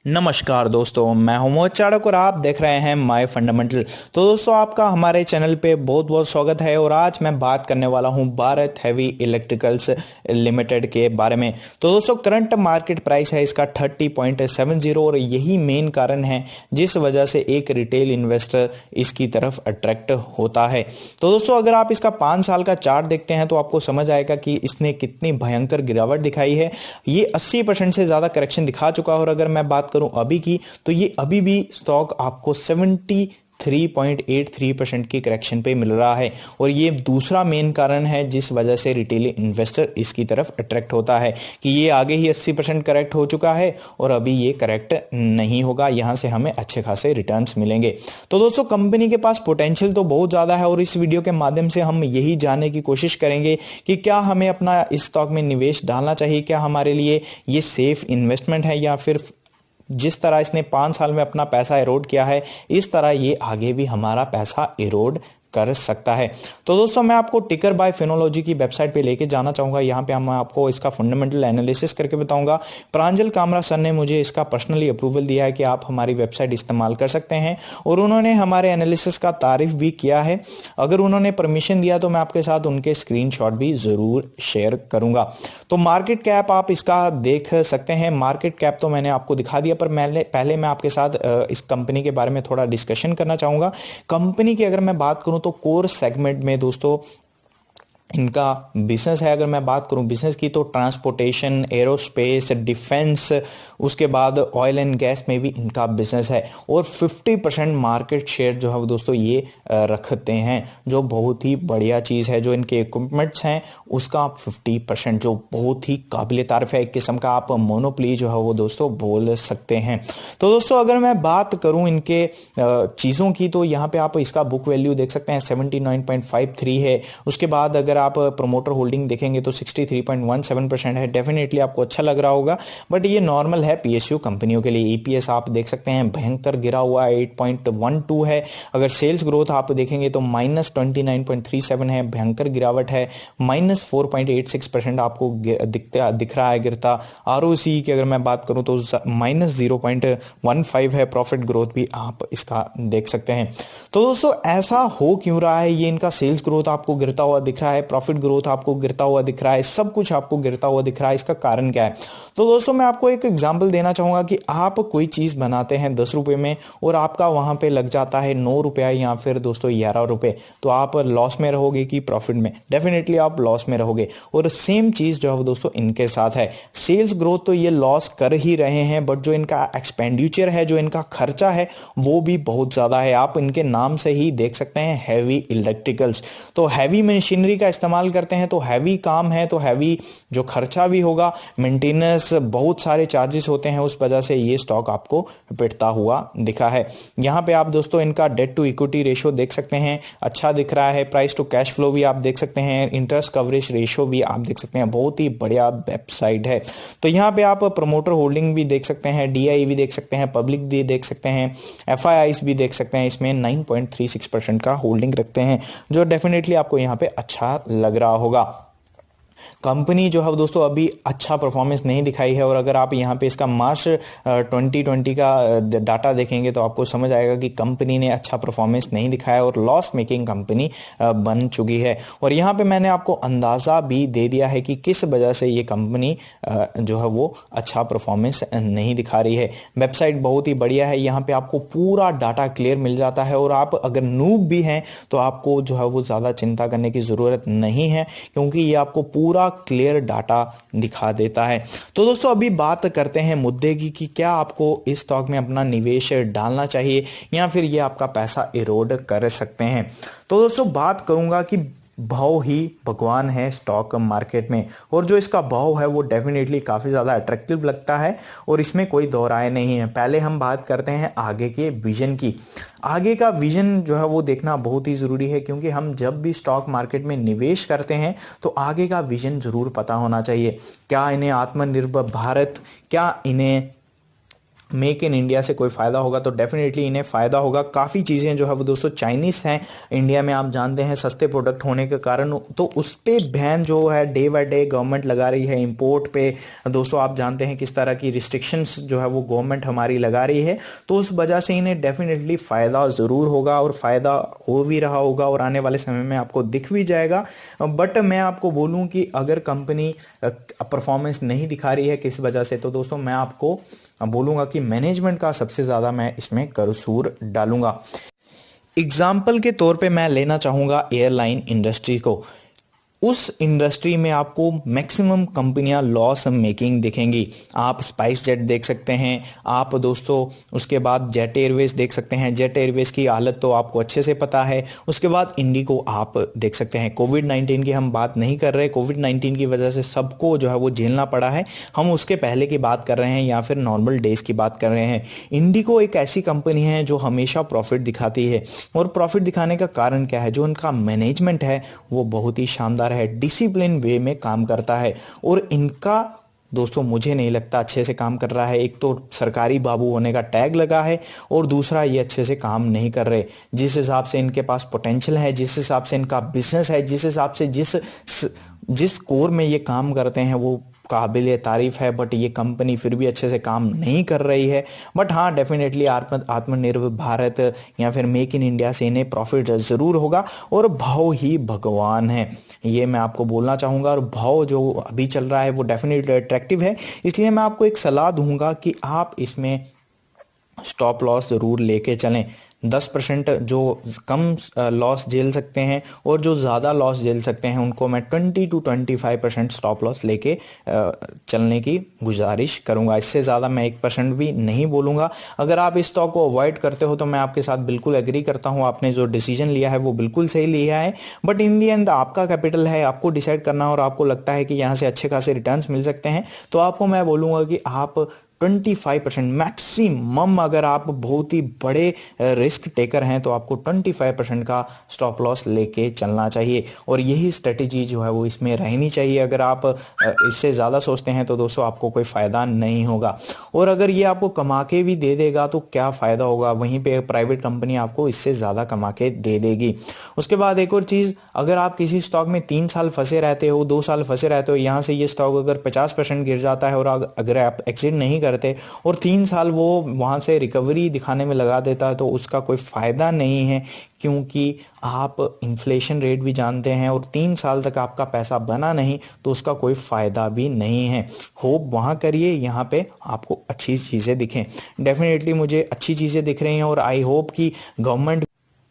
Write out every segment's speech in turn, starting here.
नमस्कार दोस्तों, मैं हूं मोहित चाड़क और आप देख रहे हैं माय फंडामेंटल। तो दोस्तों, आपका हमारे चैनल पे बहुत बहुत स्वागत है। और आज मैं बात करने वाला हूं भारत हैवी इलेक्ट्रिकल्स लिमिटेड के बारे में। तो दोस्तों, करंट मार्केट प्राइस है इसका 30.70 और यही मेन कारण है जिस वजह से एक रिटेल इन्वेस्टर इसकी तरफ अट्रैक्ट होता है। तो दोस्तों, अगर आप इसका 5 साल का चार्ट देखते हैं तो आपको समझ आएगा कि इसने कितनी भयंकर गिरावट दिखाई है। ये 80% से ज्यादा करेक्शन दिखा चुका है। और अगर मैं बात करूं अभी की, तो ये अभी भी स्टॉक आपको 73.83% की करेक्शन पे मिल रहा है। और ये दूसरा मेन कारण है जिस वजह से रिटेल इन्वेस्टर इसकी तरफ अट्रैक्ट होता है कि ये आगे ही 80% करेक्ट हो चुका है और अभी ये करेक्ट नहीं होगा, यहां से हमें अच्छे खासे रिटर्न्स मिलेंगे। तो दोस्तों, कंपनी के पास पोटेंशियल तो बहुत ज्यादा है और इस वीडियो के माध्यम से हम यही जानने की कोशिश करेंगे कि क्या हमें अपना इस स्टॉक में निवेश डालना चाहिए, क्या हमारे लिए ये सेफ इन्वेस्टमेंट है, या फिर जिस तरह इसने 5 साल में अपना पैसा एरोड किया है इस तरह ये आगे भी हमारा पैसा एरोड कर सकता है। तो दोस्तों, मैं आपको टिकर बाय फिनोलॉजी की वेबसाइट पे लेके जाना चाहूंगा। यहाँ पे मैं आपको इसका फंडामेंटल एनालिसिस करके बताऊंगा। प्रांजल कामरा सर ने मुझे इसका पर्सनली अप्रूवल दिया है कि आप हमारी वेबसाइट इस्तेमाल कर सकते हैं और उन्होंने हमारे एनालिसिस का तारीफ भी किया है। अगर उन्होंने परमिशन दिया तो मैं आपके साथ उनके स्क्रीनशॉट भी जरूर शेयर करूंगा। तो मार्केट कैप आप इसका देख सकते हैं। मार्केट कैप तो मैंने आपको दिखा दिया, पर पहले मैं आपके साथ इस कंपनी के बारे में थोड़ा डिस्कशन करना चाहूंगा। कंपनी की अगर मैं बात करूं तो कोर सेगमेंट में दोस्तों इनका बिजनेस है। अगर मैं बात करूं बिजनेस की, तो ट्रांसपोर्टेशन, एरोस्पेस, डिफेंस, उसके बाद ऑयल एंड गैस में भी इनका बिजनेस है। और 50% मार्केट शेयर जो है वो दोस्तों ये रखते हैं, जो बहुत ही बढ़िया चीज़ है। जो इनके इक्विपमेंट्स हैं उसका 50%, जो बहुत ही काबिल तारीफ है। एक किस्म का आप मोनोपोली जो है वो दोस्तों बोल सकते हैं। तो दोस्तों, अगर मैं बात करूं इनके चीज़ों की, तो यहाँ पे आप इसका बुक वैल्यू देख सकते हैं 79.53 है। उसके बाद अगर आप प्रोमोटर होल्डिंग देखेंगे तो 63.17% है। डेफिनेटली आपको अच्छा लग रहा होगा, बट ये नॉर्मल है पीएसयू कंपनियों के लिए। ईपीएस आप देख सकते हैं भयंकर गिरा हुआ है, 8.12 है। अगर सेल्स ग्रोथ आप देखेंगे तो -29.37 है, भयंकर गिरावट है। -4.86% आपको दिख रहा है गिरता। आरओसी की अगर मैं बात करूं तो -0.15 है। प्रॉफिट ग्रोथ भी आप इसका देख सकते हैं। तो दोस्तों, ऐसा हो क्यों रहा है? ये इनका सेल्स ग्रोथ आपको गिरता हुआ दिख रहा है, प्रॉफिट ग्रोथ आपको गिरता हुआ दिख रहा है, सब कुछ आपको गिरता हुआ दिख रहा है। इसका कारण क्या है? तो दोस्तों, मैं आपको एक एग्जांपल देना चाहूंगा कि आप कोई चीज बनाते हैं 10 रुपए में और आपका वहां पे लग जाता है 9 रुपया या फिर दोस्तों 11 रुपए, तो आप लॉस में रहोगे कि प्रॉफिट में? डेफिनेटली आप लॉस में रहोगे। और सेम चीज जो है दोस्तों इनके साथ है। सेल्स ग्रोथ तो ये लॉस कर ही रहे हैं, बट जो इनका एक्सपेंडिचर है, जो इनका खर्चा है, वो भी बहुत ज्यादा है। आप इनके नाम से ही देख सकते हैं हैवी इलेक्ट्रिकल्स। तो हैवी मशीनरी का इस्तेमाल करते हैं तो हैवी काम है, तो हैवी जो खर्चा भी होगा, मेंटेनेंस, बहुत सारे चार्जेस होते हैं। उस वजह से ये स्टॉक आपको पिटता हुआ दिखा है। यहां पे आप दोस्तों इनका डेट टू इक्विटी रेशियो देख सकते हैं, अच्छा दिख रहा है। प्राइस टू कैश फ्लो भी आप देख सकते हैं, इंटरेस्ट कवरेज रेशियो भी आप देख सकते हैं। बहुत ही बढ़िया वेबसाइट है। तो यहाँ पे आप प्रमोटर होल्डिंग भी देख सकते हैं, डीआई भी देख सकते हैं, पब्लिक भी देख सकते हैं, एफआईआईस भी देख सकते हैं। इसमें 9.36% का होल्डिंग रखते हैं, जो डेफिनेटली आपको यहाँ पे अच्छा लग रहा होगा। कंपनी जो है दोस्तों अभी अच्छा परफॉर्मेंस नहीं दिखाई है। और अगर आप यहाँ पे इसका मार्च 2020 का डाटा देखेंगे तो आपको समझ आएगा कि कंपनी ने अच्छा परफॉर्मेंस नहीं दिखाया और लॉस मेकिंग कंपनी बन चुकी है। और यहाँ पे मैंने आपको अंदाज़ा भी दे दिया है कि किस वजह से ये कंपनी जो है वो अच्छा परफॉर्मेंस नहीं दिखा रही है। वेबसाइट बहुत ही बढ़िया है, यहाँ पे आपको पूरा डाटा क्लियर मिल जाता है। और आप अगर नूब भी हैं तो आपको जो है वो ज़्यादा चिंता करने की ज़रूरत नहीं है, क्योंकि ये आपको पूरा क्लियर डाटा दिखा देता है। तो दोस्तों, अभी बात करते हैं मुद्दे की कि क्या आपको इस स्टॉक में अपना निवेश डालना चाहिए या फिर ये आपका पैसा इरोड कर सकते हैं। तो दोस्तों, बात करूंगा कि भाव ही भगवान है स्टॉक मार्केट में, और जो इसका भाव है वो डेफिनेटली काफ़ी ज़्यादा अट्रैक्टिव लगता है और इसमें कोई दो राय नहीं है। पहले हम बात करते हैं आगे के विजन की। आगे का विजन जो है वो देखना बहुत ही ज़रूरी है, क्योंकि हम जब भी स्टॉक मार्केट में निवेश करते हैं तो आगे का विजन ज़रूर पता होना चाहिए। क्या इन्हें आत्मनिर्भर भारत, क्या इन्हें मेक इन इंडिया से कोई फ़ायदा होगा तो डेफिनेटली इन्हें फ़ायदा होगा। काफ़ी चीज़ें जो है वो दोस्तों चाइनीज़ हैं इंडिया में, आप जानते हैं सस्ते प्रोडक्ट होने के कारण, तो उस पे बैन जो है डे बाय डे गवर्नमेंट लगा रही है इंपोर्ट पे। दोस्तों आप जानते हैं किस तरह की रिस्ट्रिक्शंस जो है वो गवर्नमेंट हमारी लगा रही है, तो उस वजह से इन्हें डेफिनेटली फ़ायदा ज़रूर होगा और फ़ायदा हो भी रहा होगा और आने वाले समय में आपको दिख भी जाएगा। बट मैं आपको बोलूँ कि अगर कंपनी परफॉर्मेंस नहीं दिखा रही है किस वजह से, तो दोस्तों मैं आपको बोलूंगा कि मैनेजमेंट का सबसे ज़्यादा मैं इसमें कसूर डालूंगा। एग्जाम्पल के तौर पे मैं लेना चाहूँगा एयरलाइन इंडस्ट्री को। उस इंडस्ट्री में आपको मैक्सिमम कंपनियां लॉस मेकिंग दिखेंगी। आप स्पाइस जेट देख सकते हैं, आप दोस्तों उसके बाद जेट एयरवेज देख सकते हैं। जेट एयरवेज की हालत तो आपको अच्छे से पता है। उसके बाद इंडिगो आप देख सकते हैं। कोविड-19 की हम बात नहीं कर रहे, कोविड-19 की वजह से सबको जो है वो झेलना पड़ा है, हम उसके पहले की बात कर रहे हैं या फिर नॉर्मल डेज की बात कर रहे हैं। इंडिगो एक ऐसी कंपनी है जो हमेशा प्रॉफिट दिखाती है, और प्रॉफिट दिखाने का कारण क्या है, जो उनका मैनेजमेंट है वो बहुत ही शानदार है, डिसिप्लिन वे में काम करता है। और इनका दोस्तों मुझे नहीं लगता अच्छे से काम कर रहा है। एक तो सरकारी बाबू होने का टैग लगा है, और दूसरा ये अच्छे से काम नहीं कर रहे। जिस हिसाब से इनके पास पोटेंशियल है, जिस हिसाब से इनका बिजनेस है, जिस हिसाब से जिस कोर में ये काम करते हैं वो काबिल तारीफ है, बट ये कंपनी फिर भी अच्छे से काम नहीं कर रही है। बट हाँ, डेफिनेटली आत्मनिर्भर भारत या फिर मेक इन इंडिया से इन्हें प्रॉफिट ज़रूर होगा, और भाव ही भगवान है, ये मैं आपको बोलना चाहूँगा। और भाव जो अभी चल रहा है वो डेफिनेटली अट्रैक्टिव है, इसलिए मैं आपको एक सलाह दूंगा कि आप इसमें स्टॉप लॉस ज़रूर लेके चलें। 10% जो कम लॉस झेल सकते हैं और जो ज़्यादा लॉस झेल सकते हैं, उनको मैं 20 to 25% स्टॉप लॉस लेके चलने की गुजारिश करूंगा। इससे ज़्यादा मैं 1% भी नहीं बोलूँगा। अगर आप इस स्टॉक को अवॉइड करते हो तो मैं आपके साथ बिल्कुल एग्री करता हूँ, आपने जो डिसीजन लिया है वो बिल्कुल सही लिया है। बट इन दी एंड आपका कैपिटल है, आपको डिसाइड करना, और आपको लगता है कि यहाँ से अच्छे खासे रिटर्न्स मिल सकते हैं, तो आपको मैं बोलूँगा कि आप 25% मैक्सिमम, अगर आप बहुत ही बड़े रिस्क टेकर हैं तो आपको 25% का स्टॉप लॉस लेके चलना चाहिए, और यही स्ट्रेटेजी जो है वो इसमें रहनी चाहिए। अगर आप इससे ज़्यादा सोचते हैं तो दोस्तों आपको कोई फ़ायदा नहीं होगा, और अगर ये आपको कमा के भी दे देगा तो क्या फ़ायदा होगा, वहीं पे प्राइवेट कंपनी आपको इससे ज़्यादा कमा के दे देगी। उसके बाद एक और चीज़, अगर आप किसी स्टॉक में 3 साल फंसे रहते हो, 2 साल फंसे रहते हो, यहाँ से ये स्टॉक अगर 50% गिर जाता है और अगर आप एक्सिट नहीं करते और 3 साल वो वहाँ से रिकवरी दिखाने में लगा देता है, तो उसका कोई फ़ायदा नहीं है, क्योंकि आप इन्फ्लेशन रेट भी जानते हैं, और 3 साल तक आपका पैसा बना नहीं तो उसका कोई फ़ायदा भी नहीं है। होप वहाँ करिए, यहाँ पे आपको अच्छी चीज़ें दिखें। डेफिनेटली मुझे अच्छी चीज़ें दिख रही हैं, और आई होप कि गवर्नमेंट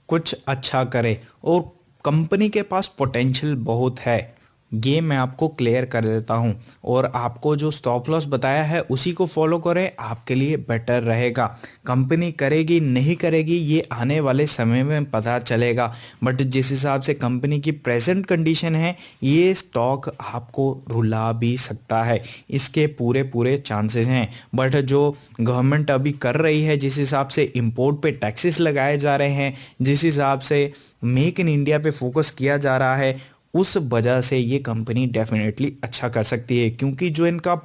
कुछ अच्छा करे, और कंपनी के पास पोटेंशियल बहुत है, ये मैं आपको क्लियर कर देता हूँ। और आपको जो स्टॉप लॉस बताया है उसी को फॉलो करें, आपके लिए बेटर रहेगा। कंपनी करेगी नहीं करेगी ये आने वाले समय में पता चलेगा, बट जिस हिसाब से कंपनी की प्रेजेंट कंडीशन है, ये स्टॉक आपको रुला भी सकता है, इसके पूरे पूरे चांसेस हैं। बट जो गवर्नमेंट अभी कर रही है, जिस हिसाब से इंपोर्ट पे टैक्सेस लगाए जा रहे हैं, जिस हिसाब से मेक इन इंडिया पे फोकस किया जा रहा है, उस वजह से ये कंपनी डेफिनेटली अच्छा कर सकती है। क्योंकि जो इनका,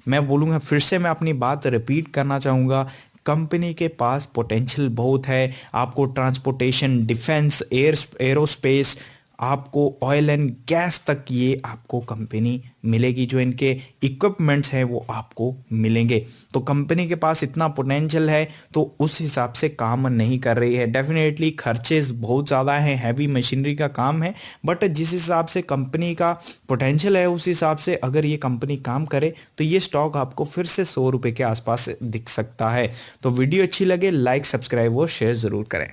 मैं बोलूँगा फिर से, मैं अपनी बात रिपीट करना चाहूँगा, कंपनी के पास पोटेंशियल बहुत है। आपको ट्रांसपोर्टेशन, डिफेंस, एरोस्पेस, आपको ऑयल एंड गैस तक ये आपको कंपनी मिलेगी। जो इनके इक्विपमेंट्स हैं वो आपको मिलेंगे। तो कंपनी के पास इतना पोटेंशियल है, तो उस हिसाब से काम नहीं कर रही है। डेफिनेटली खर्चे बहुत ज़्यादा हैं, हैवी मशीनरी का काम है, बट जिस हिसाब से कंपनी का पोटेंशियल है उस हिसाब से अगर ये कंपनी काम करे तो ये स्टॉक आपको फिर से 100 रुपये के आसपास दिख सकता है। तो वीडियो अच्छी लगे लाइक, सब्सक्राइब और शेयर ज़रूर करें।